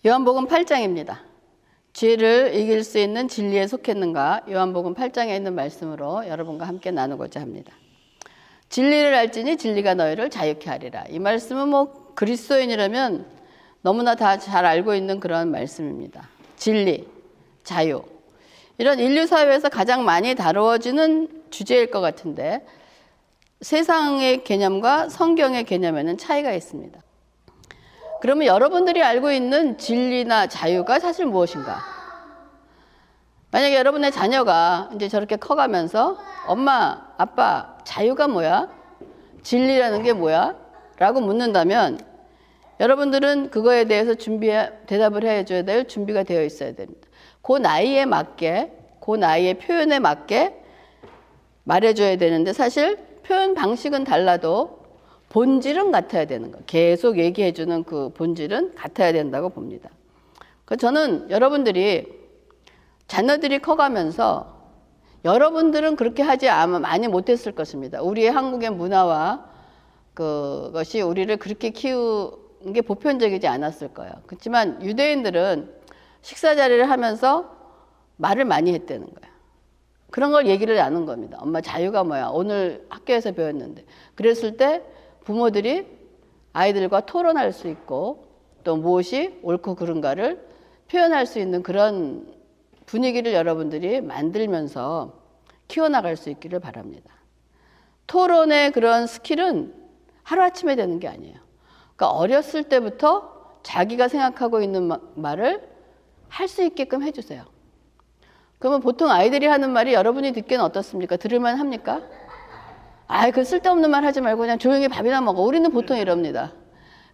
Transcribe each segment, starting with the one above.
요한복음 8장입니다. 죄를 이길 수 있는 진리에 속했는가? 요한복음 8장에 있는 말씀으로 여러분과 함께 나누고자 합니다. 진리를 알지니 진리가 너희를 자유케 하리라. 이 말씀은 그리스도인이라면 너무나 다 잘 알고 있는 그런 말씀입니다. 진리, 자유. 이런 인류 사회에서 가장 많이 다루어지는 주제일 것 같은데 세상의 개념과 성경의 개념에는 차이가 있습니다. 그러면 여러분들이 알고 있는 진리나 자유가 사실 무엇인가? 만약에 여러분의 자녀가 이제 저렇게 커가면서 엄마, 아빠, 자유가 뭐야? 진리라는 게 뭐야? 라고 묻는다면 여러분들은 그거에 대해서 대답을 해줘야 될 준비가 되어 있어야 됩니다. 그 나이에 맞게, 그 나이의 표현에 맞게 말해줘야 되는데 사실 표현 방식은 달라도 본질은 같아야 되는 거예요. 계속 얘기해주는 그 본질은 같아야 된다고 봅니다. 저는 여러분들이 자녀들이 커가면서 여러분들은 그렇게 하지 많이 못했을 것입니다. 우리의 한국의 문화와 그것이 우리를 그렇게 키우는 게 보편적이지 않았을 거예요. 그렇지만 유대인들은 식사 자리를 하면서 말을 많이 했다는 거예요. 그런 걸 얘기를 나눈 겁니다. 엄마 자유가 뭐야? 오늘 학교에서 배웠는데. 그랬을 때 부모들이 아이들과 토론할 수 있고 또 무엇이 옳고 그른가를 표현할 수 있는 그런 분위기를 여러분들이 만들면서 키워나갈 수 있기를 바랍니다. 토론의 그런 스킬은 하루아침에 되는 게 아니에요. 그러니까 어렸을 때부터 자기가 생각하고 있는 말을 할 수 있게끔 해주세요. 그러면 보통 아이들이 하는 말이 여러분이 듣기는 어떻습니까? 들을만 합니까? 그 쓸데없는 말 하지 말고 그냥 조용히 밥이나 먹어. 우리는 보통 이럽니다.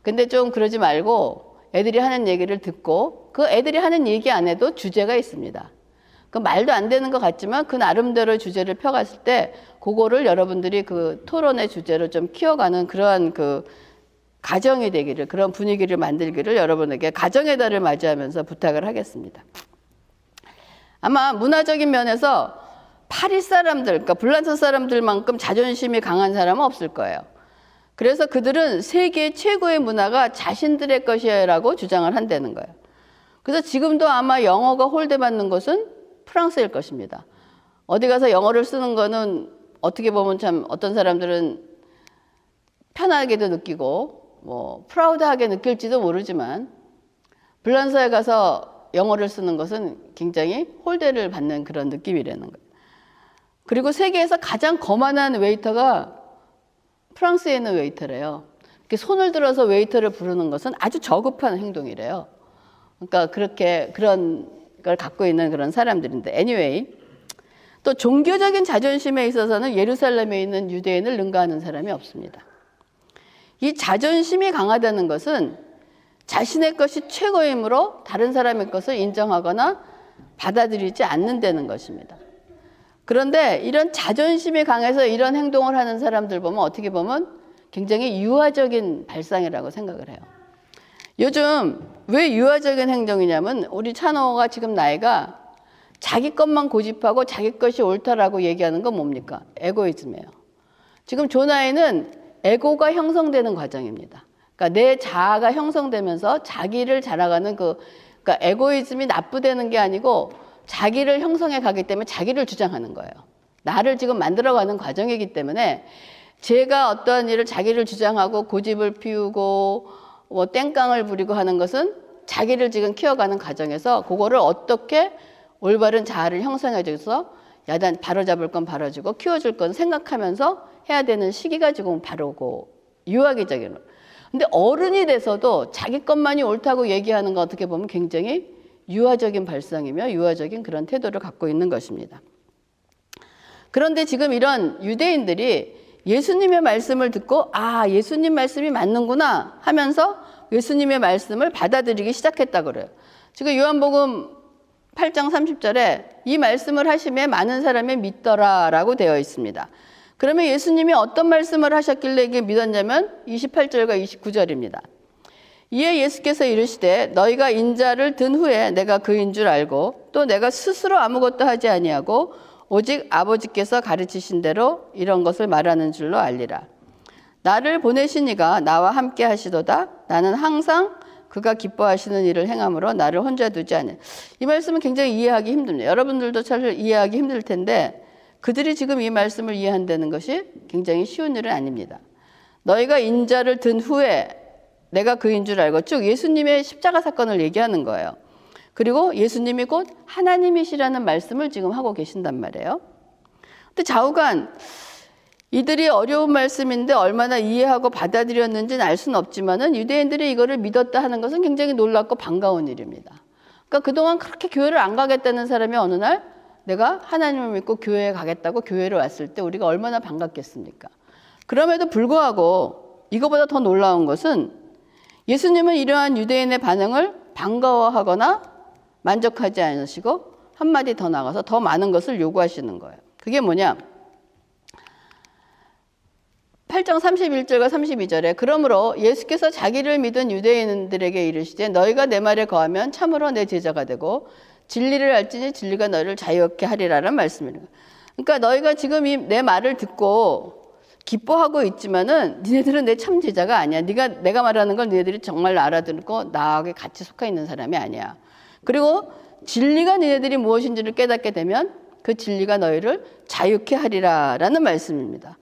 근데 좀 그러지 말고 애들이 하는 얘기를 듣고 그 애들이 하는 얘기 안에도 주제가 있습니다. 그 말도 안 되는 것 같지만 그 나름대로 주제를 펴갔을 때 그거를 여러분들이 그 토론의 주제로 좀 키워가는 그러한 그 가정이 되기를, 그런 분위기를 만들기를 여러분에게 가정의 달을 맞이하면서 부탁을 하겠습니다. 아마 문화적인 면에서 파리 사람들, 그러니까 불란서 사람들만큼 자존심이 강한 사람은 없을 거예요. 그래서 그들은 세계 최고의 문화가 자신들의 것이라고 주장을 한다는 거예요. 그래서 지금도 아마 영어가 홀대받는 것은 프랑스일 것입니다. 어디 가서 영어를 쓰는 거는 어떻게 보면 참 어떤 사람들은 편하게도 느끼고 프라우드하게 느낄지도 모르지만 불란서에 가서 영어를 쓰는 것은 굉장히 홀대를 받는 그런 느낌이라는 거예요. 그리고 세계에서 가장 거만한 웨이터가 프랑스에 있는 웨이터래요. 이렇게 손을 들어서 웨이터를 부르는 것은 아주 저급한 행동이래요. 그러니까 그런 걸 갖고 있는 그런 사람들인데, anyway, 또 종교적인 자존심에 있어서는 예루살렘에 있는 유대인을 능가하는 사람이 없습니다. 이 자존심이 강하다는 것은 자신의 것이 최고이므로 다른 사람의 것을 인정하거나 받아들이지 않는다는 것입니다. 그런데 이런 자존심이 강해서 이런 행동을 하는 사람들 보면 어떻게 보면 굉장히 유아적인 발상이라고 생각을 해요. 요즘 왜 유아적인 행동이냐면 우리 찬호가 지금 나이가 자기 것만 고집하고 자기 것이 옳다라고 얘기하는 건 뭡니까? 에고이즘이에요. 지금 조나이는 에고가 형성되는 과정입니다. 그러니까 내 자아가 형성되면서 자기를 자라가는 그러니까 에고이즘이 나쁘다는 게 아니고 자기를 형성해 가기 때문에 자기를 주장하는 거예요. 나를 지금 만들어가는 과정이기 때문에 제가 어떠한 일을 자기를 주장하고 고집을 피우고 땡깡을 부리고 하는 것은 자기를 지금 키워가는 과정에서 그거를 어떻게 올바른 자아를 형성해줘서 바로잡을 건 바로주고 키워줄 건 생각하면서 해야 되는 시기가 지금 바로고 유아기적인. 근데 어른이 돼서도 자기 것만이 옳다고 얘기하는 거 어떻게 보면 굉장히 유아적인 발상이며 유아적인 그런 태도를 갖고 있는 것입니다. 그런데 지금 이런 유대인들이 예수님의 말씀을 듣고 예수님 말씀이 맞는구나 하면서 예수님의 말씀을 받아들이기 시작했다 그래요. 지금 요한복음 8장 30절에 이 말씀을 하심에 많은 사람이 믿더라라고 되어 있습니다. 그러면 예수님이 어떤 말씀을 하셨길래 이게 믿었냐면 28절과 29절입니다. 이에 예수께서 이르시되 너희가 인자를 든 후에 내가 그인 줄 알고 또 내가 스스로 아무것도 하지 아니하고 오직 아버지께서 가르치신 대로 이런 것을 말하는 줄로 알리라. 나를 보내신 이가 나와 함께 하시도다. 나는 항상 그가 기뻐하시는 일을 행함으로 나를 혼자 두지 않으. 이 말씀은 굉장히 이해하기 힘듭니다. 여러분들도 잘 이해하기 힘들 텐데 그들이 지금 이 말씀을 이해한다는 것이 굉장히 쉬운 일은 아닙니다. 너희가 인자를 든 후에 내가 그인 줄 알고, 쭉 예수님의 십자가 사건을 얘기하는 거예요. 그리고 예수님이 곧 하나님이시라는 말씀을 지금 하고 계신단 말이에요. 근데 좌우간 이들이 어려운 말씀인데 얼마나 이해하고 받아들였는지는 알 수는 없지만은 유대인들이 이거를 믿었다 하는 것은 굉장히 놀랍고 반가운 일입니다. 그러니까 그동안 그렇게 교회를 안 가겠다는 사람이 어느 날 내가 하나님을 믿고 교회에 가겠다고 교회를 왔을 때 우리가 얼마나 반갑겠습니까? 그럼에도 불구하고 이거보다 더 놀라운 것은 예수님은 이러한 유대인의 반응을 반가워하거나 만족하지 않으시고 한마디 더 나가서 더 많은 것을 요구하시는 거예요. 그게 뭐냐? 8장 31절과 32절에 그러므로 예수께서 자기를 믿은 유대인들에게 이르시되 너희가 내 말에 거하면 참으로 내 제자가 되고 진리를 알지니 진리가 너희를 자유케 하리라는 말씀입니다. 그러니까 너희가 지금 내 말을 듣고 기뻐하고 있지만은 니네들은 내 참 제자가 아니야. 내가 말하는 걸 니네들이 정말 알아듣고 나하고 같이 속해 있는 사람이 아니야. 그리고 진리가 니네들이 무엇인지를 깨닫게 되면 그 진리가 너희를 자유케 하리라라는 말씀입니다.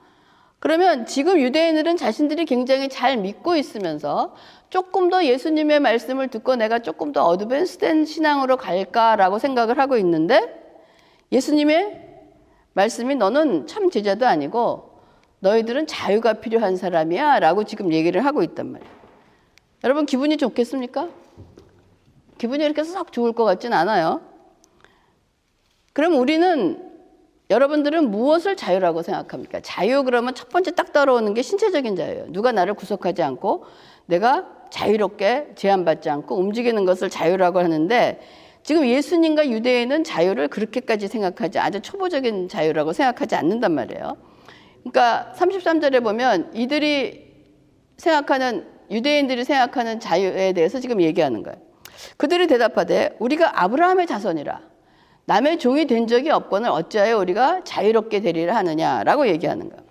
그러면 지금 유대인들은 자신들이 굉장히 잘 믿고 있으면서 조금 더 예수님의 말씀을 듣고 내가 조금 더 어드밴스된 신앙으로 갈까라고 생각을 하고 있는데 예수님의 말씀이 너는 참 제자도 아니고 너희들은 자유가 필요한 사람이야 라고 지금 얘기를 하고 있단 말이에요. 여러분 기분이 좋겠습니까? 기분이 이렇게 썩 좋을 것 같진 않아요. 그럼 여러분들은 무엇을 자유라고 생각합니까? 자유 그러면 첫 번째 딱 떠오르는 게 신체적인 자유예요. 누가 나를 구속하지 않고 내가 자유롭게 제한받지 않고 움직이는 것을 자유라고 하는데 지금 예수님과 유대인은 자유를 그렇게까지 생각하지 아주 초보적인 자유라고 생각하지 않는단 말이에요. 그러니까 33절에 보면 유대인들이 생각하는 자유에 대해서 지금 얘기하는 거예요. 그들이 대답하되 우리가 아브라함의 자손이라 남의 종이 된 적이 없거늘 어찌하여 우리가 자유롭게 되리라 하느냐라고 얘기하는 거예요.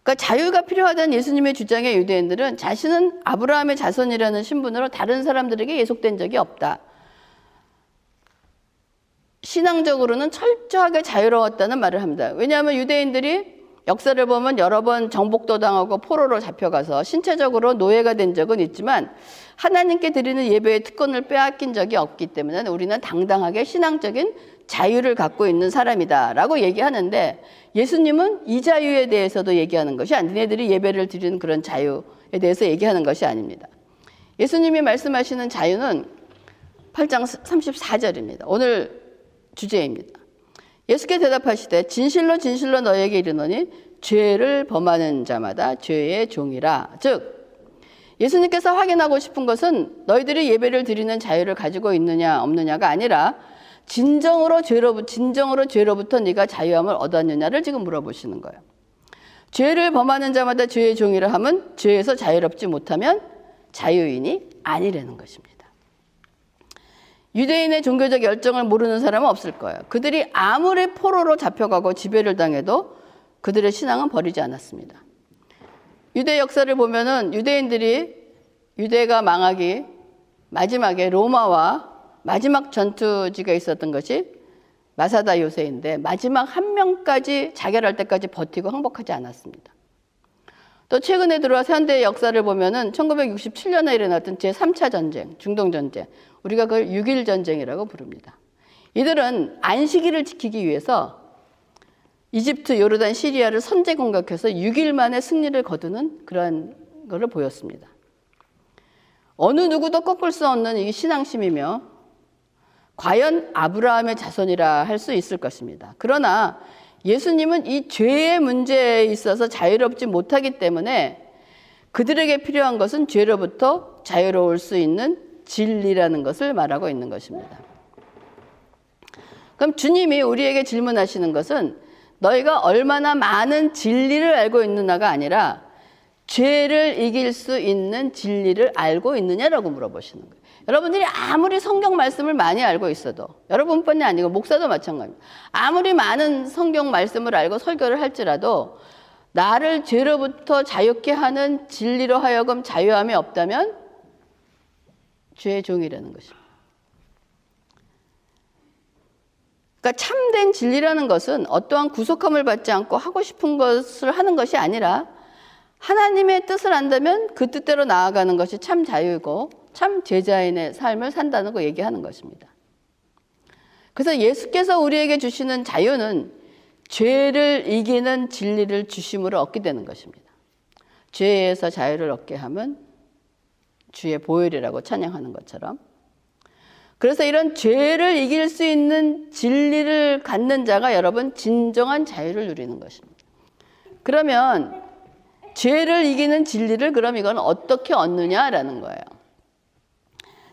그러니까 자유가 필요하다는 예수님의 주장의 유대인들은 자신은 아브라함의 자손이라는 신분으로 다른 사람들에게 예속된 적이 없다. 신앙적으로는 철저하게 자유로웠다는 말을 합니다. 왜냐하면 유대인들이 역사를 보면 여러 번 정복도 당하고 포로로 잡혀가서 신체적으로 노예가 된 적은 있지만 하나님께 드리는 예배의 특권을 빼앗긴 적이 없기 때문에 우리는 당당하게 신앙적인 자유를 갖고 있는 사람이다라고 얘기하는데 예수님은 이 자유에 대해서도 얘기하는 것이 아니라 니네들이 예배를 드리는 그런 자유에 대해서 얘기하는 것이 아닙니다. 예수님이 말씀하시는 자유는 8장 34절입니다. 오늘 주제입니다. 예수께 대답하시되 진실로 진실로 너희에게 이르노니 죄를 범하는 자마다 죄의 종이라. 즉 예수님께서 확인하고 싶은 것은 너희들이 예배를 드리는 자유를 가지고 있느냐 없느냐가 아니라 진정으로 죄로부터 네가 자유함을 얻었느냐를 지금 물어보시는 거예요. 죄를 범하는 자마다 죄의 종이라 함은 죄에서 자유롭지 못하면 자유인이 아니라는 것입니다. 유대인의 종교적 열정을 모르는 사람은 없을 거예요. 그들이 아무리 포로로 잡혀가고 지배를 당해도 그들의 신앙은 버리지 않았습니다. 유대 역사를 보면은 유대가 망하기 마지막에 로마와 마지막 전투지가 있었던 것이 마사다 요새인데 마지막 한 명까지 자결할 때까지 버티고 항복하지 않았습니다. 또 최근에 들어와 현대 역사를 보면은 1967년에 일어났던 제3차 전쟁, 중동전쟁, 우리가 그걸 6.1 전쟁이라고 부릅니다. 이들은 안식일을 지키기 위해서 이집트, 요르단, 시리아를 선제 공격해서 6일 만에 승리를 거두는 그런 것을 보였습니다. 어느 누구도 꺾을 수 없는 이 신앙심이며 과연 아브라함의 자손이라 할 수 있을 것입니다. 그러나 예수님은 이 죄의 문제에 있어서 자유롭지 못하기 때문에 그들에게 필요한 것은 죄로부터 자유로울 수 있는 진리라는 것을 말하고 있는 것입니다. 그럼 주님이 우리에게 질문하시는 것은 너희가 얼마나 많은 진리를 알고 있느냐가 아니라 죄를 이길 수 있는 진리를 알고 있느냐라고 물어보시는 거예요. 여러분들이 아무리 성경 말씀을 많이 알고 있어도 여러분뿐이 아니고 목사도 마찬가지입니다. 아무리 많은 성경 말씀을 알고 설교를 할지라도 나를 죄로부터 자유케 하는 진리로 하여금 자유함이 없다면 죄의 종이라는 것입니다. 그러니까 참된 진리라는 것은 어떠한 구속함을 받지 않고 하고 싶은 것을 하는 것이 아니라 하나님의 뜻을 안다면 그 뜻대로 나아가는 것이 참 자유이고 참 제자인의 삶을 산다는 거 얘기하는 것입니다. 그래서 예수께서 우리에게 주시는 자유는 죄를 이기는 진리를 주심으로 얻게 되는 것입니다. 죄에서 자유를 얻게 하면 주의 보혈이라고 찬양하는 것처럼, 그래서 이런 죄를 이길 수 있는 진리를 갖는 자가 여러분 진정한 자유를 누리는 것입니다. 그러면 죄를 이기는 진리를 그럼 이건 어떻게 얻느냐라는 거예요.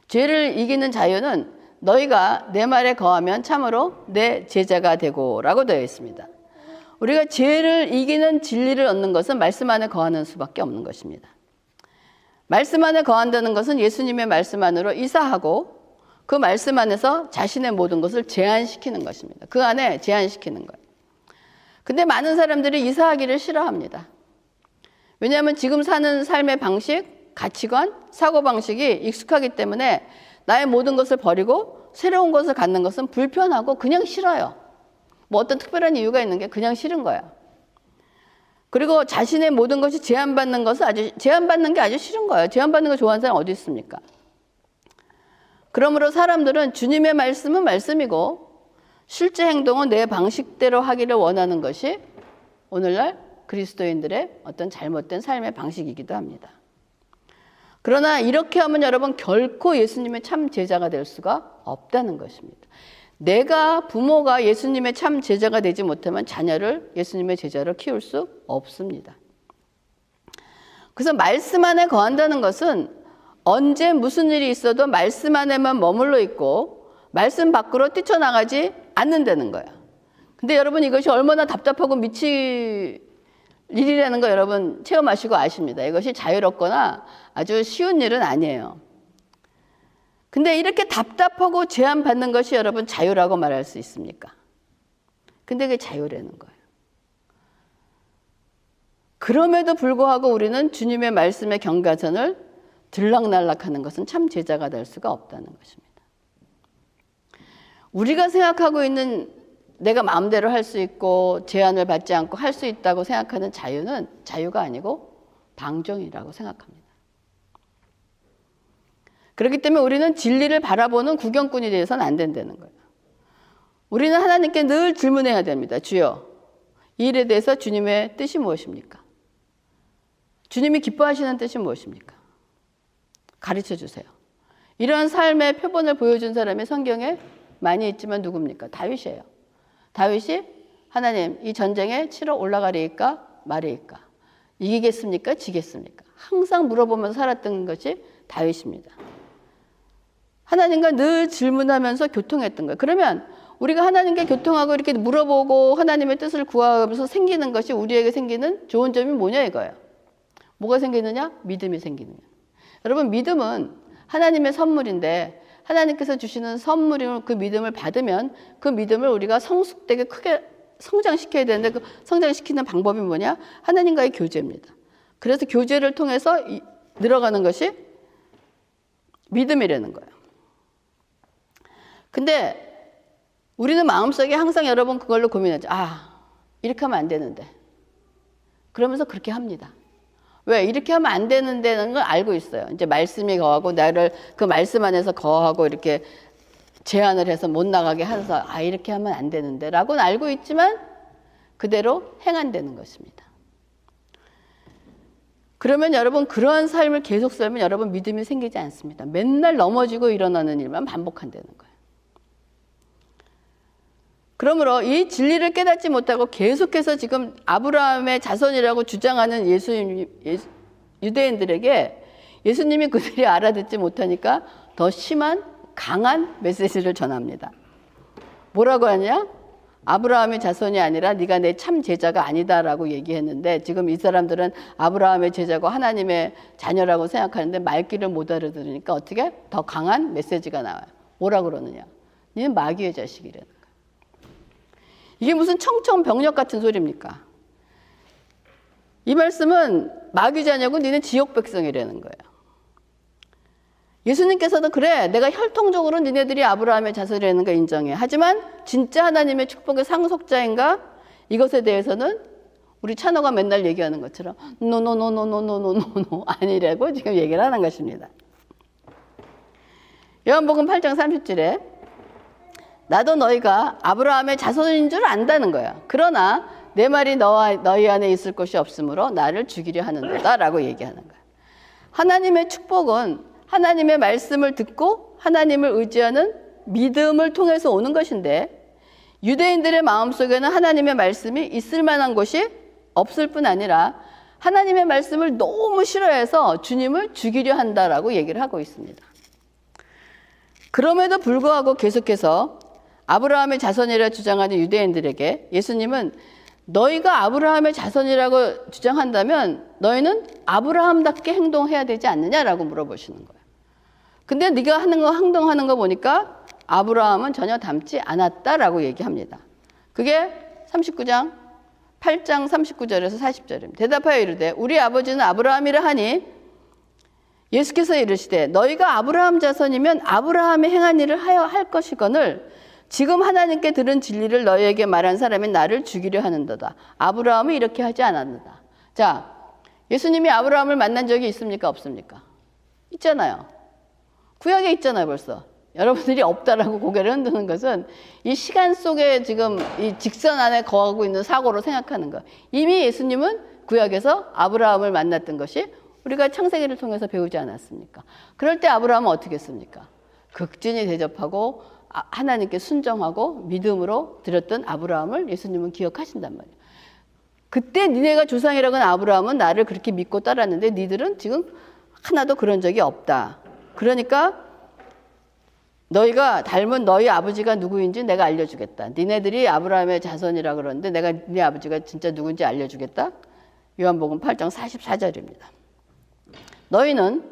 죄를 이기는 자유는 너희가 내 말에 거하면 참으로 내 제자가 되고 라고 되어 있습니다. 우리가 죄를 이기는 진리를 얻는 것은 말씀 안에 거하는 수밖에 없는 것입니다. 말씀 안에 거한다는 것은 예수님의 말씀 안으로 이사하고 그 말씀 안에서 자신의 모든 것을 제한시키는 것입니다. 그 안에 제한시키는 거예요. 근데 많은 사람들이 이사하기를 싫어합니다. 왜냐하면 지금 사는 삶의 방식, 가치관, 사고방식이 익숙하기 때문에 나의 모든 것을 버리고 새로운 것을 갖는 것은 불편하고 그냥 싫어요. 뭐 어떤 특별한 이유가 있는 게 그냥 싫은 거야. 그리고 자신의 모든 것이 제한받는 것은 제한받는 게 아주 싫은 거예요. 제한받는 거 좋아하는 사람 어디 있습니까? 그러므로 사람들은 주님의 말씀은 말씀이고 실제 행동은 내 방식대로 하기를 원하는 것이 오늘날 그리스도인들의 어떤 잘못된 삶의 방식이기도 합니다. 그러나 이렇게 하면 여러분 결코 예수님의 참 제자가 될 수가 없다는 것입니다. 내가 부모가 예수님의 참 제자가 되지 못하면 자녀를 예수님의 제자로 키울 수 없습니다. 그래서 말씀 안에 거한다는 것은 언제 무슨 일이 있어도 말씀 안에만 머물러 있고 말씀 밖으로 뛰쳐나가지 않는다는 거예요. 근데 여러분 이것이 얼마나 답답하고 미칠 일이라는 거 여러분 체험하시고 아십니다. 이것이 자유롭거나 아주 쉬운 일은 아니에요. 근데 이렇게 답답하고 제한받는 것이 여러분 자유라고 말할 수 있습니까? 근데 그게 자유라는 거예요. 그럼에도 불구하고 우리는 주님의 말씀의 경계선을 들락날락하는 것은 참 제자가 될 수가 없다는 것입니다. 우리가 생각하고 있는 내가 마음대로 할 수 있고 제한을 받지 않고 할 수 있다고 생각하는 자유는 자유가 아니고 방종이라고 생각합니다. 그렇기 때문에 우리는 진리를 바라보는 구경꾼이 되어서는 안 된다는 거예요. 우리는 하나님께 늘 질문해야 됩니다. 주여, 이 일에 대해서 주님의 뜻이 무엇입니까? 주님이 기뻐하시는 뜻이 무엇입니까? 가르쳐 주세요. 이런 삶의 표본을 보여준 사람이 성경에 많이 있지만 누굽니까? 다윗이에요. 다윗이 하나님 이 전쟁에 치러 올라가리이까 말이이까? 이기겠습니까? 지겠습니까? 항상 물어보면서 살았던 것이 다윗입니다. 하나님과 늘 질문하면서 교통했던 거예요. 그러면 우리가 하나님께 교통하고 이렇게 물어보고 하나님의 뜻을 구하면서 생기는 것이 우리에게 생기는 좋은 점이 뭐냐 이거예요. 뭐가 생기느냐? 믿음이 생기느냐. 여러분 믿음은 하나님의 선물인데 하나님께서 주시는 선물인 그 믿음을 받으면 그 믿음을 우리가 성숙되게 크게 성장시켜야 되는데 그 성장시키는 방법이 뭐냐? 하나님과의 교제입니다. 그래서 교제를 통해서 늘어가는 것이 믿음이라는 거예요. 근데 우리는 마음속에 항상 여러분 그걸로 고민하죠. 이렇게 하면 안 되는데. 그러면서 그렇게 합니다. 왜? 이렇게 하면 안 되는데는 걸 알고 있어요. 이제 말씀이 거하고 나를 그 말씀 안에서 거하고 이렇게 제한을 해서 못 나가게 해서 이렇게 하면 안 되는데 라고는 알고 있지만 그대로 행한다는 것입니다. 그러면 여러분 그러한 삶을 계속 살면 여러분 믿음이 생기지 않습니다. 맨날 넘어지고 일어나는 일만 반복한다는 거예요. 그러므로 이 진리를 깨닫지 못하고 계속해서 지금 아브라함의 자손이라고 주장하는 유대인들에게 예수님이 그들이 알아듣지 못하니까 더 심한 강한 메시지를 전합니다. 뭐라고 하냐? 아브라함의 자손이 아니라 네가 내 참 제자가 아니다라고 얘기했는데 지금 이 사람들은 아브라함의 제자고 하나님의 자녀라고 생각하는데 말귀를 못 알아들으니까 어떻게? 더 강한 메시지가 나와요. 뭐라고 그러느냐? 너는 마귀의 자식이라는 거예요. 이게 무슨 청천벽력 같은 소리입니까? 이 말씀은 마귀 자녀고 너는 지옥 백성이라는 거예요. 예수님께서도 그래, 내가 혈통적으로 니네들이 아브라함의 자손이라는 거 인정해. 하지만 진짜 하나님의 축복의 상속자인가? 이것에 대해서는 우리 찬호가 맨날 얘기하는 것처럼 노노노노노노노노노 아니라고 지금 얘기를 하는 것입니다. 요한복음 8장 30절에 나도 너희가 아브라함의 자손인 줄 안다는 거야. 그러나 내 말이 너희 안에 있을 것이 없으므로 나를 죽이려 하는도다 라고 얘기하는 거야. 하나님의 축복은 하나님의 말씀을 듣고 하나님을 의지하는 믿음을 통해서 오는 것인데 유대인들의 마음속에는 하나님의 말씀이 있을 만한 곳이 없을 뿐 아니라 하나님의 말씀을 너무 싫어해서 주님을 죽이려 한다라고 얘기를 하고 있습니다. 그럼에도 불구하고 계속해서 아브라함의 자손이라 주장하는 유대인들에게 예수님은 너희가 아브라함의 자손이라고 주장한다면 너희는 아브라함답게 행동해야 되지 않느냐라고 물어보시는 거예요. 근데 네가 행동하는 거 보니까 아브라함은 전혀 닮지 않았다라고 얘기합니다. 그게 39장 8장 39절에서 40절입니다. 대답하여 이르되 우리 아버지는 아브라함이라 하니 예수께서 이르시되 너희가 아브라함 자손이면 아브라함의 행한 일을 하여 할 것이거늘 지금 하나님께 들은 진리를 너희에게 말한 사람이 나를 죽이려 하는도다. 아브라함이 이렇게 하지 않았느다. 자, 예수님이 아브라함을 만난 적이 있습니까? 없습니까? 있잖아요. 구약에 있잖아요, 벌써. 여러분들이 없다라고 고개를 흔드는 것은 이 시간 속에 지금 이 직선 안에 거하고 있는 사고로 생각하는 거. 이미 예수님은 구약에서 아브라함을 만났던 것이 우리가 창세기를 통해서 배우지 않았습니까? 그럴 때 아브라함은 어떻게 했습니까? 극진히 대접하고 하나님께 순종하고 믿음으로 드렸던 아브라함을 예수님은 기억하신단 말이에요. 그때 니네가 조상이라고 하는 아브라함은 나를 그렇게 믿고 따랐는데 니들은 지금 하나도 그런 적이 없다. 그러니까 너희가 닮은 너희 아버지가 누구인지 내가 알려주겠다. 니네들이 아브라함의 자손이라 그러는데 내가 네 아버지가 진짜 누군지 알려주겠다. 요한복음 8장 44절입니다. 너희는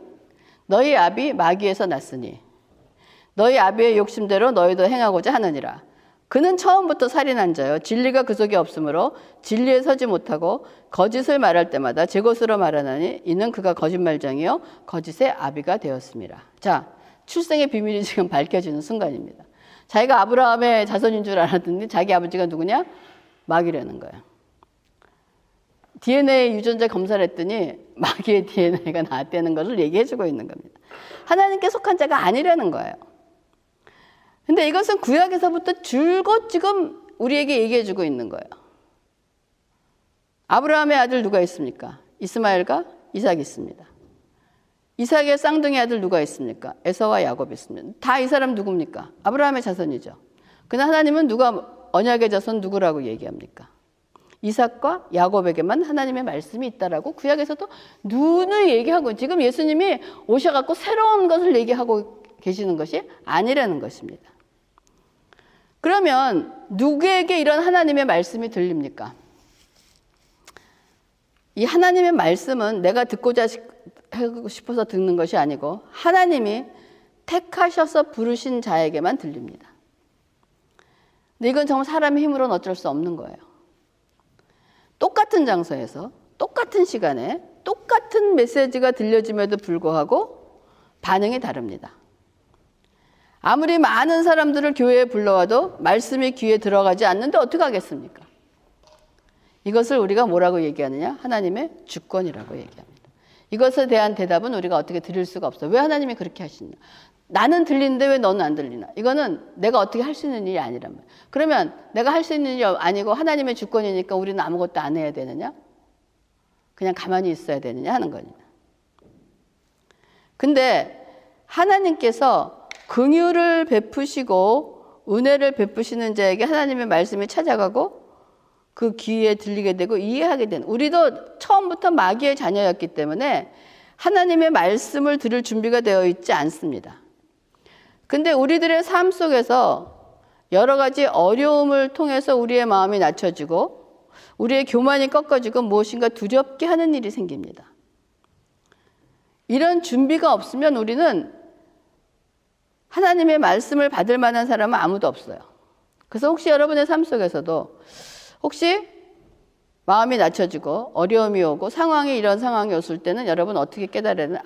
너희 아비 마귀에서 났으니 너희 아비의 욕심대로 너희도 행하고자 하느니라. 그는 처음부터 살인한 자요 진리가 그 속에 없으므로 진리에 서지 못하고 거짓을 말할 때마다 제 것으로 말하나니 이는 그가 거짓말장이요 거짓의 아비가 되었습니다. 자, 출생의 비밀이 지금 밝혀지는 순간입니다. 자기가 아브라함의 자손인 줄 알았는데 자기 아버지가 누구냐? 마귀라는 거예요. DNA 유전자 검사를 했더니 마귀의 DNA가 나왔다는 것을 얘기해주고 있는 겁니다. 하나님께 속한 자가 아니라는 거예요. 근데 이것은 구약에서부터 줄곧 지금 우리에게 얘기해주고 있는 거예요. 아브라함의 아들 누가 있습니까? 이스마엘과 이삭이 있습니다. 이삭의 쌍둥이 아들 누가 있습니까? 에서와 야곱이 있습니다. 다 이 사람 누굽니까? 아브라함의 자손이죠. 그러나 하나님은 누가 언약의 자손 누구라고 얘기합니까? 이삭과 야곱에게만 하나님의 말씀이 있다라고 구약에서도 누누이 얘기하고 지금 예수님이 오셔갖고 새로운 것을 얘기하고 계시는 것이 아니라는 것입니다. 그러면 누구에게 이런 하나님의 말씀이 들립니까? 이 하나님의 말씀은 내가 듣고자 하고 싶어서 듣는 것이 아니고 하나님이 택하셔서 부르신 자에게만 들립니다. 근데 이건 정말 사람의 힘으로는 어쩔 수 없는 거예요. 똑같은 장소에서 똑같은 시간에 똑같은 메시지가 들려짐에도 불구하고 반응이 다릅니다. 아무리 많은 사람들을 교회에 불러와도 말씀이 귀에 들어가지 않는데 어떻게 하겠습니까? 이것을 우리가 뭐라고 얘기하느냐? 하나님의 주권이라고 얘기합니다. 이것에 대한 대답은 우리가 어떻게 드릴 수가 없어요. 왜 하나님이 그렇게 하시냐? 나는 들리는데 왜 너는 안 들리나? 이거는 내가 어떻게 할 수 있는 일이 아니란 말이에요. 그러면 내가 할 수 있는 일이 아니고 하나님의 주권이니까 우리는 아무것도 안 해야 되느냐? 그냥 가만히 있어야 되느냐 하는 겁니다. 근데 하나님께서 긍휼을 베푸시고 은혜를 베푸시는 자에게 하나님의 말씀이 찾아가고 그 귀에 들리게 되고 이해하게 되는, 우리도 처음부터 마귀의 자녀였기 때문에 하나님의 말씀을 들을 준비가 되어 있지 않습니다. 근데 우리들의 삶 속에서 여러 가지 어려움을 통해서 우리의 마음이 낮춰지고 우리의 교만이 꺾어지고 무엇인가 두렵게 하는 일이 생깁니다. 이런 준비가 없으면 우리는 하나님의 말씀을 받을 만한 사람은 아무도 없어요. 그래서 혹시 여러분의 삶 속에서도 혹시 마음이 낮춰지고 어려움이 오고 이런 상황이 왔을 때는 여러분 어떻게 깨달으면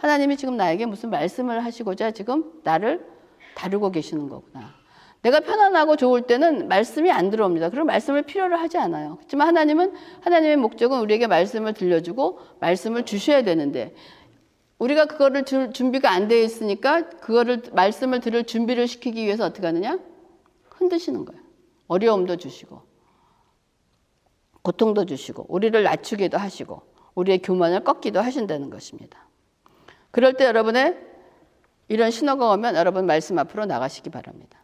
하나님이 지금 나에게 무슨 말씀을 하시고자 지금 나를 다루고 계시는 거구나. 내가 편안하고 좋을 때는 말씀이 안 들어옵니다. 그럼 말씀을 필요로 하지 않아요. 그렇지만 하나님은, 하나님의 목적은 우리에게 말씀을 들려주고 말씀을 주셔야 되는데, 우리가 그거를 준비가 안 되어 있으니까 그거를 말씀을 들을 준비를 시키기 위해서 어떻게 하느냐? 흔드시는 거예요. 어려움도 주시고 고통도 주시고 우리를 낮추기도 하시고 우리의 교만을 꺾기도 하신다는 것입니다. 그럴 때 여러분의 이런 신호가 오면 여러분 말씀 앞으로 나가시기 바랍니다.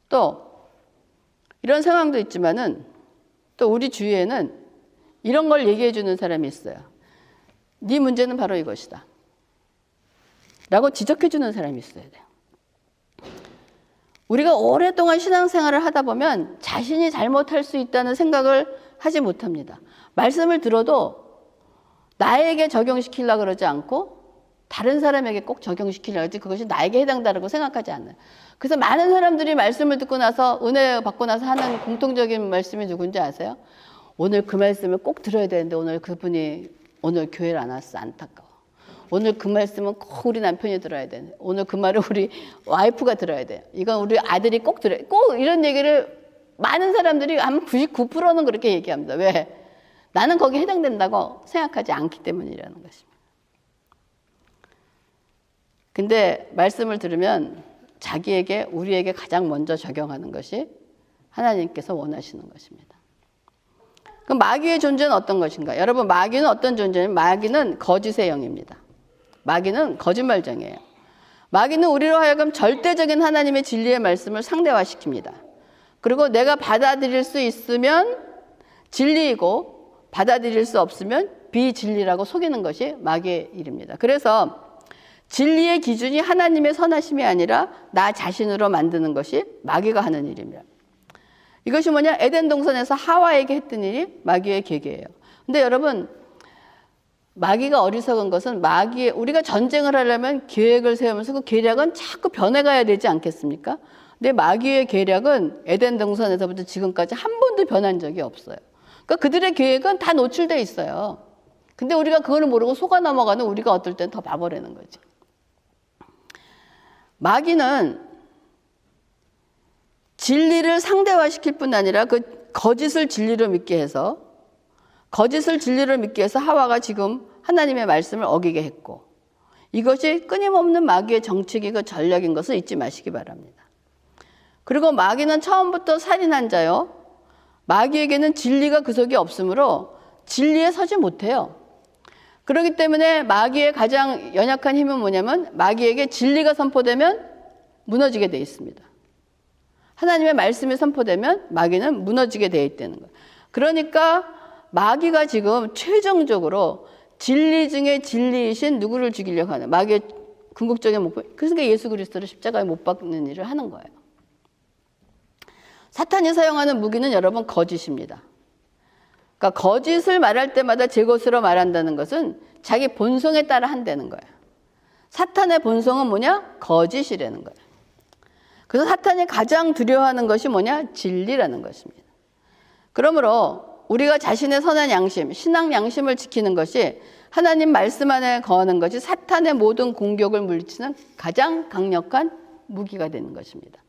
또 이런 상황도 있지만은 또 우리 주위에는 이런 걸 얘기해 주는 사람이 있어요. 네 문제는 바로 이것이다 라고 지적해 주는 사람이 있어야 돼요. 우리가 오랫동안 신앙생활을 하다 보면 자신이 잘못할 수 있다는 생각을 하지 못합니다. 말씀을 들어도 나에게 적용시키려고 그러지 않고 다른 사람에게 꼭 적용시키려고 하지 그것이 나에게 해당다라고 생각하지 않아요. 그래서 많은 사람들이 말씀을 듣고 나서 은혜 받고 나서 하는 공통적인 말씀이 누군지 아세요? 오늘 그 말씀을 꼭 들어야 되는데 오늘 그분이 오늘 교회를 안 왔어. 안타까워. 오늘 그 말씀은 꼭 우리 남편이 들어야 돼. 오늘 그 말을 우리 와이프가 들어야 돼. 이건 우리 아들이 꼭 들어야 돼. 꼭 이런 얘기를 많은 사람들이 한 99%는 그렇게 얘기합니다. 왜? 나는 거기에 해당된다고 생각하지 않기 때문이라는 것입니다. 근데 말씀을 들으면 자기에게, 우리에게 가장 먼저 적용하는 것이 하나님께서 원하시는 것입니다. 그럼 마귀의 존재는 어떤 것인가? 여러분, 마귀는 어떤 존재냐면 마귀는 거짓의 영입니다. 마귀는 거짓말쟁이에요. 마귀는 우리로 하여금 절대적인 하나님의 진리의 말씀을 상대화시킵니다. 그리고 내가 받아들일 수 있으면 진리이고 받아들일 수 없으면 비진리라고 속이는 것이 마귀의 일입니다. 그래서 진리의 기준이 하나님의 선하심이 아니라 나 자신으로 만드는 것이 마귀가 하는 일입니다. 이것이 뭐냐? 에덴 동산에서 하와에게 했던 일이 마귀의 계계예요. 근데 여러분, 마귀가 어리석은 것은 우리가 전쟁을 하려면 계획을 세우면서 그 계략은 자꾸 변해가야 되지 않겠습니까? 근데 마귀의 계략은 에덴 동산에서부터 지금까지 한 번도 변한 적이 없어요. 그러니까 그들의 계획은 다 노출돼 있어요. 근데 우리가 그걸 모르고 속아 넘어가는 우리가 어떨 땐 더 바보라는 거지. 마귀는 진리를 상대화시킬 뿐 아니라 그 거짓을 진리로 믿게 해서 하와가 지금 하나님의 말씀을 어기게 했고, 이것이 끊임없는 마귀의 정책이고 전략인 것을 잊지 마시기 바랍니다. 그리고 마귀는 처음부터 살인한 자요. 마귀에게는 진리가 그 속에 없으므로 진리에 서지 못해요. 그렇기 때문에 마귀의 가장 연약한 힘은 뭐냐면 마귀에게 진리가 선포되면 무너지게 돼 있습니다. 하나님의 말씀이 선포되면 마귀는 무너지게 돼 있다는 거예요. 그러니까 마귀가 지금 최종적으로 진리 중에 진리이신 누구를 죽이려고 하는, 마귀의 궁극적인 목표, 그러니까 예수 그리스도를 십자가에 못 박는 일을 하는 거예요. 사탄이 사용하는 무기는 여러분 거짓입니다. 그러니까 거짓을 말할 때마다 제 것으로 말한다는 것은 자기 본성에 따라 한다는 거예요. 사탄의 본성은 뭐냐? 거짓이라는 거예요. 그래서 사탄이 가장 두려워하는 것이 뭐냐? 진리라는 것입니다. 그러므로 우리가 자신의 선한 양심, 신앙 양심을 지키는 것이 하나님 말씀 안에 거하는 것이 사탄의 모든 공격을 물리치는 가장 강력한 무기가 되는 것입니다.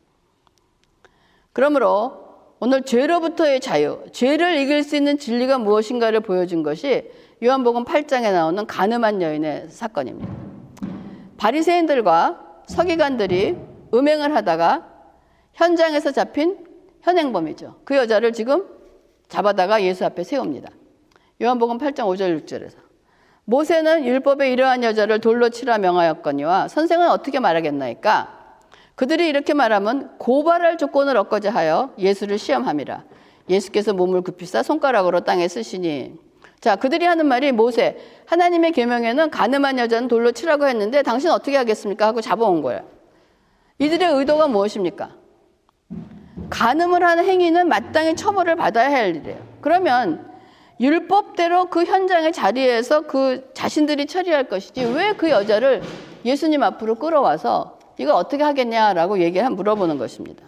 그러므로 오늘 죄로부터의 자유, 죄를 이길 수 있는 진리가 무엇인가를 보여준 것이 요한복음 8장에 나오는 가늠한 여인의 사건입니다. 바리새인들과 서기관들이 음행을 하다가 현장에서 잡힌 현행범이죠. 그 여자를 지금 잡아다가 예수 앞에 세웁니다. 요한복음 8장 5절 6절에서 모세는 율법에 이러한 여자를 돌로 치라 명하였거니와 선생은 어떻게 말하겠나이까? 그들이 이렇게 말하면 고발할 조건을 얻고자 하여 예수를 시험함이라. 예수께서 몸을 굽히사 손가락으로 땅에 쓰시니. 자, 그들이 하는 말이 모세, 하나님의 계명에는 가늠한 여자는 돌로 치라고 했는데 당신 어떻게 하겠습니까? 하고 잡아온 거예요. 이들의 의도가 무엇입니까? 간음을 하는 행위는 마땅히 처벌을 받아야 할 일이에요. 그러면 율법대로 그 현장의 자리에서 그 자신들이 처리할 것이지 왜 그 여자를 예수님 앞으로 끌어와서 이거 어떻게 하겠냐라고 물어보는 것입니다.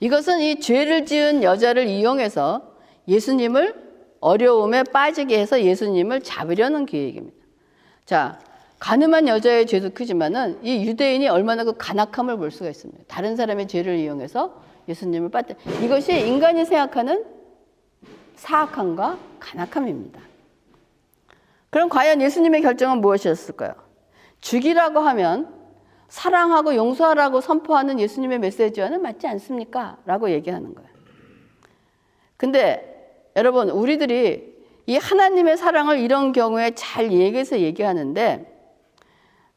이것은 이 죄를 지은 여자를 이용해서 예수님을 어려움에 빠지게 해서 예수님을 잡으려는 계획입니다. 자, 가늠한 여자의 죄도 크지만은 이 유대인이 얼마나 그 간악함을 볼 수가 있습니다. 다른 사람의 죄를 이용해서 예수님을 빠뜨. 이것이 인간이 생각하는 사악함과 간악함입니다. 그럼 과연 예수님의 결정은 무엇이었을까요? 죽이라고 하면 사랑하고 용서하라고 선포하는 예수님의 메시지와는 맞지 않습니까? 라고 얘기하는 거예요. 근데 여러분, 우리들이 이 하나님의 사랑을 이런 경우에 잘 얘기하는데,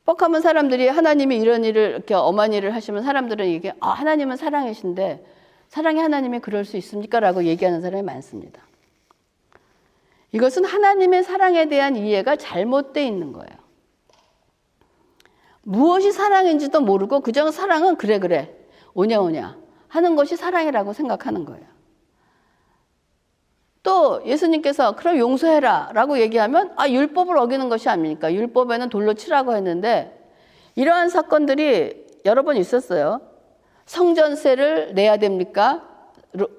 뻑하면 사람들이 하나님이 이런 일을, 이렇게 엄한 일을 하시면 사람들은 이게, 하나님은 사랑이신데, 사랑의 하나님이 그럴 수 있습니까? 라고 얘기하는 사람이 많습니다. 이것은 하나님의 사랑에 대한 이해가 잘못되어 있는 거예요. 무엇이 사랑인지도 모르고 그저 사랑은 그래 오냐 하는 것이 사랑이라고 생각하는 거예요. 또 예수님께서 그럼 용서해라 라고 얘기하면 율법을 어기는 것이 아닙니까? 율법에는 돌로 치라고 했는데 이러한 사건들이 여러 번 있었어요. 성전세를 내야 됩니까?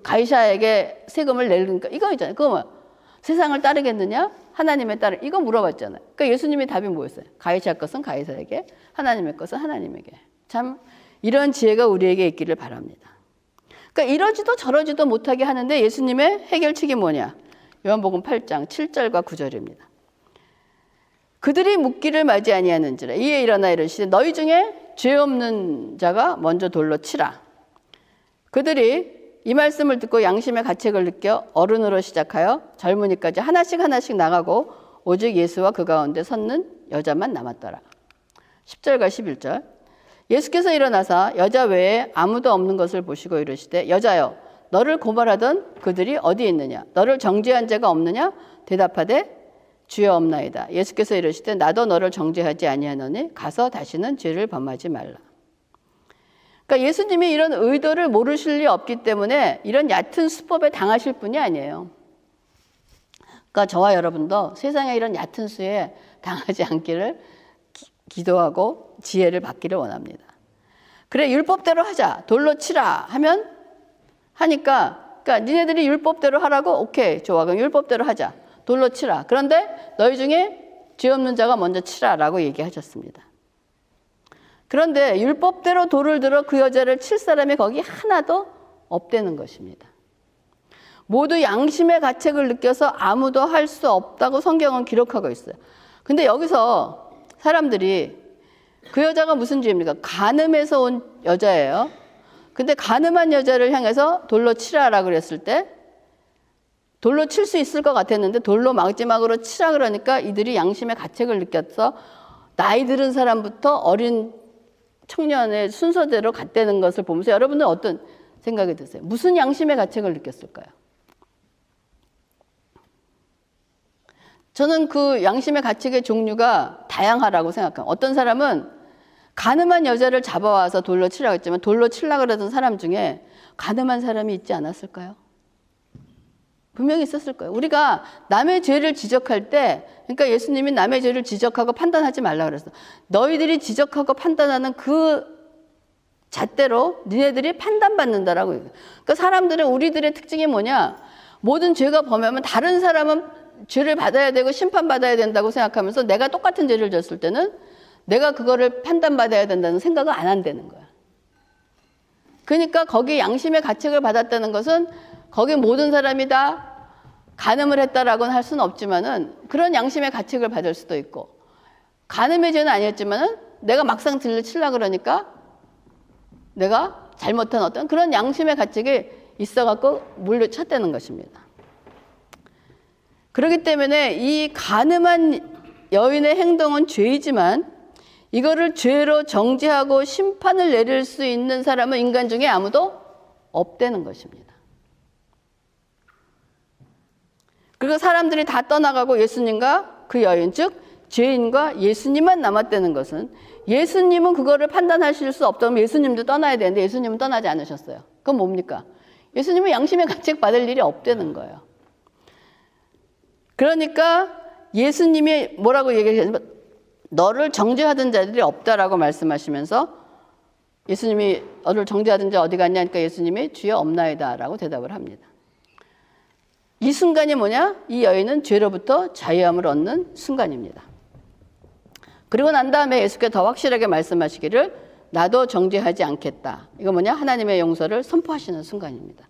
가이사에게 세금을 내니까 이거 있잖아요. 그거 뭐 세상을 따르겠느냐? 하나님의 따르 이거 물어봤잖아요. 그러니까 예수님의 답이 뭐였어요? 가이사 것은 가이사에게, 하나님의 것은 하나님에게. 참 이런 지혜가 우리에게 있기를 바랍니다. 그러니까 이러지도 저러지도 못하게 하는데 예수님의 해결책이 뭐냐? 요한복음 8장 7절과 9절입니다. 그들이 묻기를 맞이 아니하는지라 이에 일어나 이르시되 너희 중에 죄 없는 자가 먼저 돌로 치라. 그들이 이 말씀을 듣고 양심의 가책을 느껴 어른으로 시작하여 젊은이까지 하나씩 나가고 오직 예수와 그 가운데 섰는 여자만 남았더라. 10절과 11절. 예수께서 일어나사 여자 외에 아무도 없는 것을 보시고 이르시되 여자여 너를 고발하던 그들이 어디 있느냐? 너를 정죄한 자가 없느냐? 대답하되 주여 없나이다. 예수께서 이르시되 나도 너를 정죄하지 아니하노니 가서 다시는 죄를 범하지 말라. 그러니까 예수님이 이런 의도를 모르실 리 없기 때문에 이런 얕은 수법에 당하실 분이 아니에요. 그러니까 저와 여러분도 세상에 이런 얕은 수에 당하지 않기를 기도하고 지혜를 받기를 원합니다. 그래 율법대로 하자. 돌로 치라 하면 하니까 그러니까 니네들이 율법대로 하라고 오케이 좋아. 그럼 율법대로 하자. 돌로 치라. 그런데 너희 중에 죄 없는 자가 먼저 치라라고 얘기하셨습니다. 그런데 율법대로 돌을 들어 그 여자를 칠 사람이 거기 하나도 없다는 것입니다. 모두 양심의 가책을 느껴서 아무도 할 수 없다고 성경은 기록하고 있어요. 근데 여기서 사람들이 그 여자가 무슨 죄입니까? 간음해서 온 여자예요. 근데 간음한 여자를 향해서 돌로 치라라고 그랬을 때 돌로 칠 수 있을 것 같았는데 돌로 마지막으로 치라 그러니까 이들이 양심의 가책을 느꼈어 나이 들은 사람부터 어린 청년의 순서대로 갔다는 것을 보면서 여러분은 어떤 생각이 드세요? 무슨 양심의 가책을 느꼈을까요? 저는 그 양심의 가책의 종류가 다양하다고 생각합니다. 어떤 사람은 간음한 여자를 잡아와서 돌로 치라고 했지만 돌로 치려고 그러던 사람 중에 간음한 사람이 있지 않았을까요? 분명히 있었을 거예요. 우리가 남의 죄를 지적할 때 그러니까 예수님이 남의 죄를 지적하고 판단하지 말라 그랬어. 너희들이 지적하고 판단하는 그 잣대로 니네들이 판단받는다라고. 그러니까 사람들은 우리들의 특징이 뭐냐? 모든 죄가 범하면 다른 사람은 죄를 받아야 되고 심판받아야 된다고 생각하면서 내가 똑같은 죄를 졌을 때는 내가 그거를 판단받아야 된다는 생각을 안 한다는 거야. 그러니까 거기 양심의 가책을 받았다는 것은 거기 모든 사람이 다 간음을 했다라고는 할 수는 없지만은 그런 양심의 가책을 받을 수도 있고 간음의 죄는 아니었지만은 내가 막상 들려 치려고 그러니까 내가 잘못한 어떤 그런 양심의 가책이 있어갖고 물려쳤다는 것입니다. 그렇기 때문에 이 간음한 여인의 행동은 죄이지만 이거를 죄로 정죄하고 심판을 내릴 수 있는 사람은 인간 중에 아무도 없다는 것입니다. 그리고 사람들이 다 떠나가고 예수님과 그 여인, 즉 죄인과 예수님만 남았다는 것은 예수님은 그거를 판단하실 수 없다면 예수님도 떠나야 되는데 예수님은 떠나지 않으셨어요. 그건 뭡니까? 예수님은 양심의 가책 받을 일이 없다는 거예요. 그러니까 예수님이 뭐라고 얘기하셨냐면 너를 정죄하던 자들이 없다라고 말씀하시면서 예수님이 너를 정죄하던 자 어디 갔냐 하니까 예수님이 주여 없나이다 라고 대답을 합니다. 이 순간이 뭐냐? 이 여인은 죄로부터 자유함을 얻는 순간입니다. 그리고 난 다음에 예수께서 더 확실하게 말씀하시기를 나도 정죄하지 않겠다. 이거 뭐냐? 하나님의 용서를 선포하시는 순간입니다.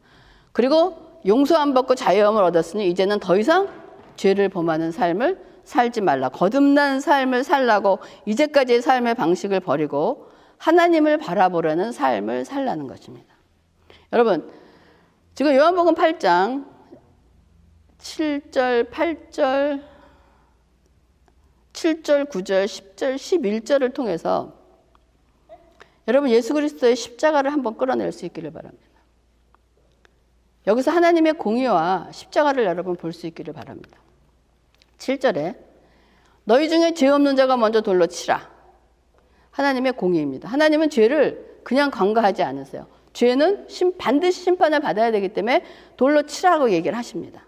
그리고 용서 안 받고 자유함을 얻었으니 이제는 더 이상 죄를 범하는 삶을 살지 말라. 거듭난 삶을 살라고 이제까지의 삶의 방식을 버리고 하나님을 바라보려는 삶을 살라는 것입니다. 여러분, 지금 요한복음 8장 7절, 8절, 7절, 9절, 10절, 11절을 통해서 여러분 예수 그리스도의 십자가를 한번 끌어낼 수 있기를 바랍니다. 여기서 하나님의 공의와 십자가를 여러분 볼 수 있기를 바랍니다. 7절에 너희 중에 죄 없는 자가 먼저 돌로 치라. 하나님의 공의입니다. 하나님은 죄를 그냥 관가하지 않으세요. 죄는 반드시 심판을 받아야 되기 때문에 돌로 치라고 얘기를 하십니다.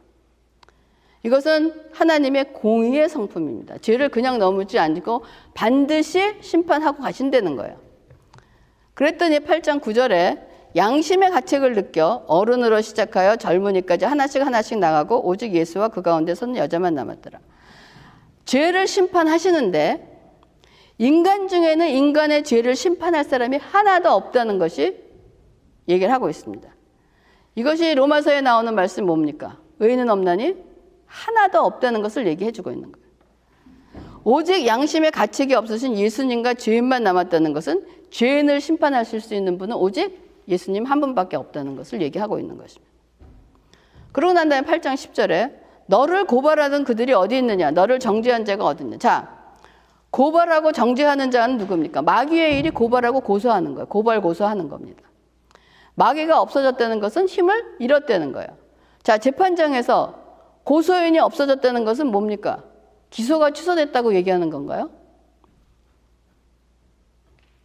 이것은 하나님의 공의의 성품입니다. 죄를 그냥 넘지 않고 반드시 심판하고 가신다는 거예요. 그랬더니 8장 9절에 양심의 가책을 느껴 어른으로 시작하여 젊은이까지 하나씩 나가고 오직 예수와 그 가운데 선 여자만 남았더라. 죄를 심판하시는데 인간 중에는 인간의 죄를 심판할 사람이 하나도 없다는 것이 얘기를 하고 있습니다. 이것이 로마서에 나오는 말씀이 뭡니까? 의인은 없나니 하나도 없다는 것을 얘기해 주고 있는 거예요. 오직 양심의 가책이 없으신 예수님과 죄인만 남았다는 것은 죄인을 심판하실 수 있는 분은 오직 예수님 한 분밖에 없다는 것을 얘기하고 있는 것입니다. 그러고 난 다음에 8장 10절에 너를 고발하던 그들이 어디 있느냐? 너를 정죄한 자가 어디 있느냐? 자, 고발하고 정죄하는 자는 누굽니까? 마귀의 일이 고발하고 고소하는 거예요. 고발 고소하는 겁니다. 마귀가 없어졌다는 것은 힘을 잃었다는 거예요. 자, 재판장에서 고소인이 없어졌다는 것은 뭡니까? 기소가 취소됐다고 얘기하는 건가요?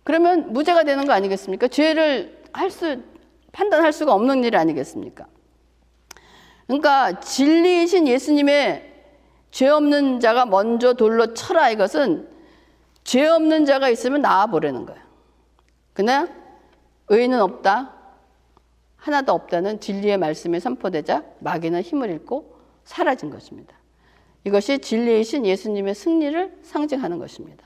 그러면 무죄가 되는 거 아니겠습니까? 죄를 판단할 수가 없는 일 아니겠습니까? 그러니까 진리이신 예수님의 죄 없는 자가 먼저 돌로 쳐라, 이것은 죄 없는 자가 있으면 나와보라는 거예요. 그냥 의인은 없다, 하나도 없다는 진리의 말씀이 선포되자 마귀는 힘을 잃고 사라진 것입니다. 이것이 진리이신 예수님의 승리를 상징하는 것입니다.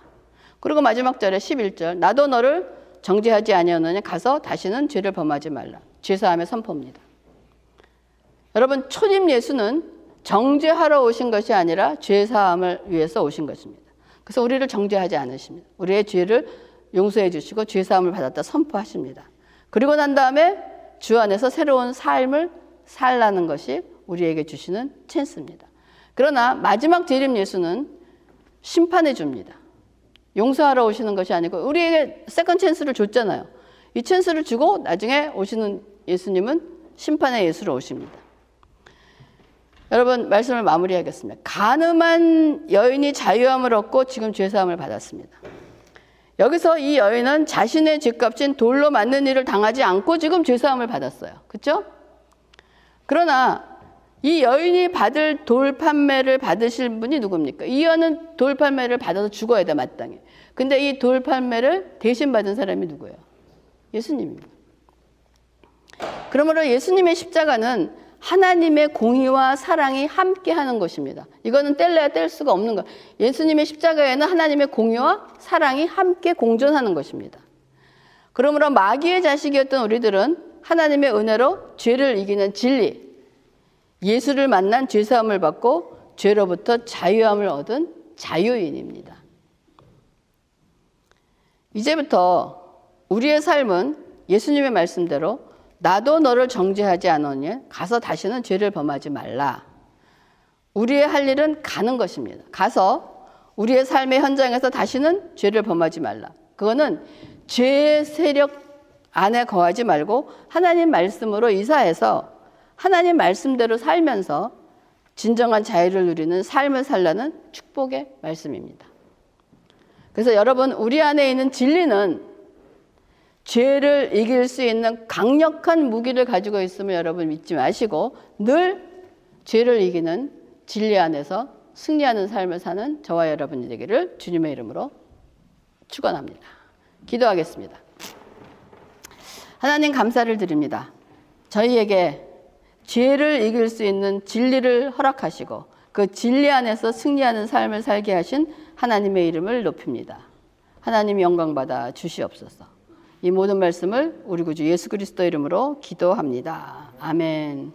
그리고 마지막 절에 11절 나도 너를 정죄하지 아니하느냐 가서 다시는 죄를 범하지 말라. 죄사함의 선포입니다. 여러분, 초림 예수는 정죄하러 오신 것이 아니라 죄사함을 위해서 오신 것입니다. 그래서 우리를 정죄하지 않으십니다. 우리의 죄를 용서해 주시고 죄사함을 받았다 선포하십니다. 그리고 난 다음에 주 안에서 새로운 삶을 살라는 것이 우리에게 주시는 찬스입니다. 그러나 마지막 재림 예수는 심판해 줍니다. 용서하러 오시는 것이 아니고 우리에게 세컨 찬스를 줬잖아요. 이 찬스를 주고 나중에 오시는 예수님은 심판의 예수로 오십니다. 여러분, 말씀을 마무리하겠습니다. 간음한 여인이 자유함을 얻고 지금 죄사함을 받았습니다. 여기서 이 여인은 자신의 죄값인 돌로 맞는 일을 당하지 않고 지금 죄사함을 받았어요. 그렇죠? 그러나 이 여인이 받을 돌 판매를 받으실 분이 누굽니까? 이 여인은 돌 판매를 받아서 죽어야 돼, 마땅히. 근데 이 돌 판매를 대신 받은 사람이 누구예요? 예수님입니다. 그러므로 예수님의 십자가는 하나님의 공의와 사랑이 함께하는 것입니다. 이거는 뗄래야 뗄 수가 없는 거예요. 예수님의 십자가에는 하나님의 공의와 사랑이 함께 공존하는 것입니다. 그러므로 마귀의 자식이었던 우리들은 하나님의 은혜로 죄를 이기는 진리, 예수를 만난 죄사함을 받고 죄로부터 자유함을 얻은 자유인입니다. 이제부터 우리의 삶은 예수님의 말씀대로 나도 너를 정죄하지 않으니 가서 다시는 죄를 범하지 말라. 우리의 할 일은 가는 것입니다. 가서 우리의 삶의 현장에서 다시는 죄를 범하지 말라. 그거는 죄의 세력 안에 거하지 말고 하나님 말씀으로 이사해서 하나님 말씀대로 살면서 진정한 자유를 누리는 삶을 살라는 축복의 말씀입니다. 그래서 여러분, 우리 안에 있는 진리는 죄를 이길 수 있는 강력한 무기를 가지고 있음을 여러분 믿지 마시고 늘 죄를 이기는 진리 안에서 승리하는 삶을 사는 저와 여러분이 되기를 주님의 이름으로 축원합니다. 기도하겠습니다. 하나님, 감사를 드립니다. 저희에게 죄를 이길 수 있는 진리를 허락하시고 그 진리 안에서 승리하는 삶을 살게 하신 하나님의 이름을 높입니다. 하나님 영광받아 주시옵소서. 이 모든 말씀을 우리 구주 예수 그리스도 이름으로 기도합니다. 아멘.